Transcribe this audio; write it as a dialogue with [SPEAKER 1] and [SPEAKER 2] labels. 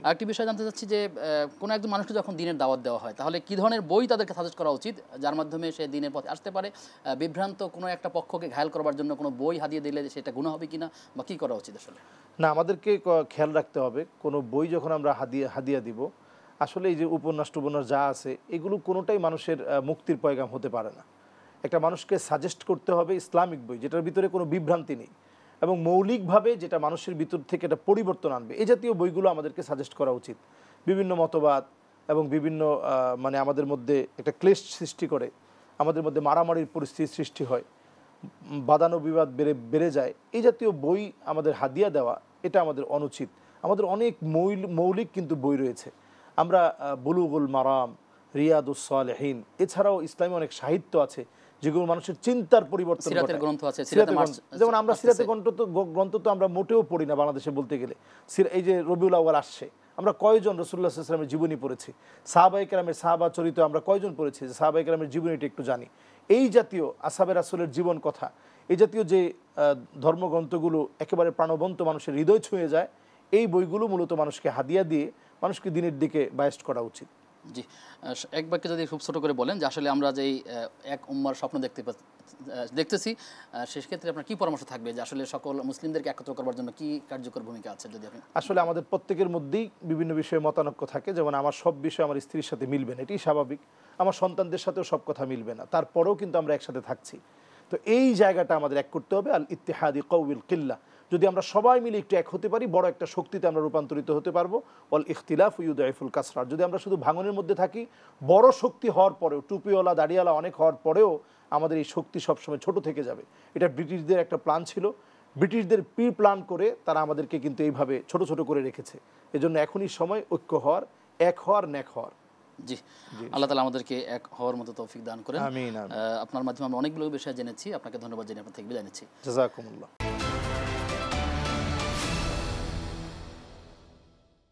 [SPEAKER 1] আরেকটি বিষয় জানতে চাচ্ছি যে কোনো একজন মানুষকে যখন দিনের দাওয়াত দেওয়া হয় তাহলে কী ধরনের বই তাদেরকে সাজেস্ট করা উচিত যার মাধ্যমে সে দিনের পথে আসতে পারে? বিভ্রান্ত কোনো একটা পক্ষকে ঘায়াল করবার জন্য কোনো বই হাদিয়ে দিলে সেটা গুনাহ হবে কিনা বা কী করা উচিত আসলে?
[SPEAKER 2] না, আমাদেরকে খেয়াল রাখতে হবে কোনো বই যখন আমরা হাদিয়া দিব, আসলে এই যে উপন্যাস টুপন্যাস যা আছে এগুলো কোনোটাই মানুষের মুক্তির পয়গাম হতে পারে না। একটা মানুষকে সাজেস্ট করতে হবে ইসলামিক বই যেটার ভিতরে কোনো বিভ্রান্তি নেই এবং মৌলিকভাবে যেটা মানুষের ভিতর থেকে একটা পরিবর্তন আনবে, এই জাতীয় বইগুলো আমাদেরকে সাজেস্ট করা উচিত। বিভিন্ন মতবাদ এবং বিভিন্ন মানে আমাদের মধ্যে একটা ক্লেশ সৃষ্টি করে, আমাদের মধ্যে মারামারির পরিস্থিতি সৃষ্টি হয়, বাদানুবিবাদ বেড়ে যায়, এই জাতীয় বই আমাদের হাদিয়া দেওয়া এটা আমাদের অনুচিত। আমাদের অনেক মৌলিক কিন্তু বই রয়েছে। আমরা বুলুগুল মারাম, রিয়াদুস সালেহিন, এছাড়াও ইসলামী অনেক সাহিত্য আছে যেগুলো মানুষের চিন্তার পরিবর্তন ঘটায়। যেমন আমরা সিরাতের গ্রন্থ তো আমরা মোটেও পড়ি না বাংলাদেশে বলতে গেলে। এই যে রবিউল আউয়াল আসছে, আমরা কয়জন রাসূলুল্লাহ সাল্লাল্লাহু আলাইহি ওয়াসাল্লামের জীবনী পড়েছি? সাহাবায়ে কেরামের সাহাবা চরিত্র আমরা কয়জন পড়েছি? সাহাবায়ে কেরামের জীবনীটা একটু জানি। এই জাতীয় আসহাবে রাসূলের জীবন কথা, এই জাতীয় যে ধর্মগ্রন্থগুলো একেবারে প্রাণবন্ত মানুষের হৃদয় ছুঁয়ে যায়, এই বইগুলো মূলত মানুষকে হাদিয়া দিয়ে মানুষকে দিনের দিকে বায়াস্ট করা উচিত।
[SPEAKER 1] জি, এক বাক্যে যদি খুব ছোট করে বলেন যে আসলে আমরা যেই এক উম্মার স্বপ্ন দেখতেছি, সেক্ষেত্রে আপনার কী পরামর্শ থাকবে যে আসলে সকল মুসলিমদেরকে একত্র করবার জন্য কী কার্যকর ভূমিকা আছে যদি আপনি?
[SPEAKER 2] আসলে আমাদের প্রত্যেকের মধ্যেই বিভিন্ন বিষয়ে মতানৈক্য থাকে। যেমন আমার সব বিষয় আমার স্ত্রীর সাথে মিলবে না, এটি স্বাভাবিক। আমার সন্তানদের সাথেও সব কথা মিলবে না, তারপরেও কিন্তু আমরা একসাথে থাকছি। তো এই জায়গাটা আমাদের এক করতে হবে। আল ইত্তিহাদি কওয়িল কিল্লা, যদি আমরা সবাই মিলে একটু এক হতে পারি, বড় একটা শক্তিতে আমরা রূপান্তরিত হতে পারবো। ওয়াল ইখতিলাফ ইউদাইফুল কাসরা, যদি আমরা শুধু ভাঙনের মধ্যে থাকি, বড় শক্তি হওয়ার পরেও, টুপিওয়ালা দাড়িওয়ালা অনেক হওয়ার পরেও আমাদের এই শক্তি সবসময় ছোট থেকে যাবে। এটা ব্রিটিশদের একটা প্ল্যান ছিল। ব্রিটিশদের প্ল্যান করে তারা আমাদেরকে কিন্তু এইভাবে ছোট ছোট করে রেখেছে। এজন্য এখনই সময় ঐক্য হওয়ার, এক হওয়ার, নেক হওয়ার।
[SPEAKER 1] জি, আল্লাহ তাআলা আমাদেরকে এক হওয়ার মতো তৌফিক দান করেন।
[SPEAKER 2] আমিন।
[SPEAKER 1] আপনার মাধ্যমে আমরা অনেকগুলো বিষয় জেনেছি। আপনাকে ধন্যবাদ জানিয়ে আপনার থেকে বিদায় নিচ্ছি।
[SPEAKER 2] জাযাকুমুল্লাহ।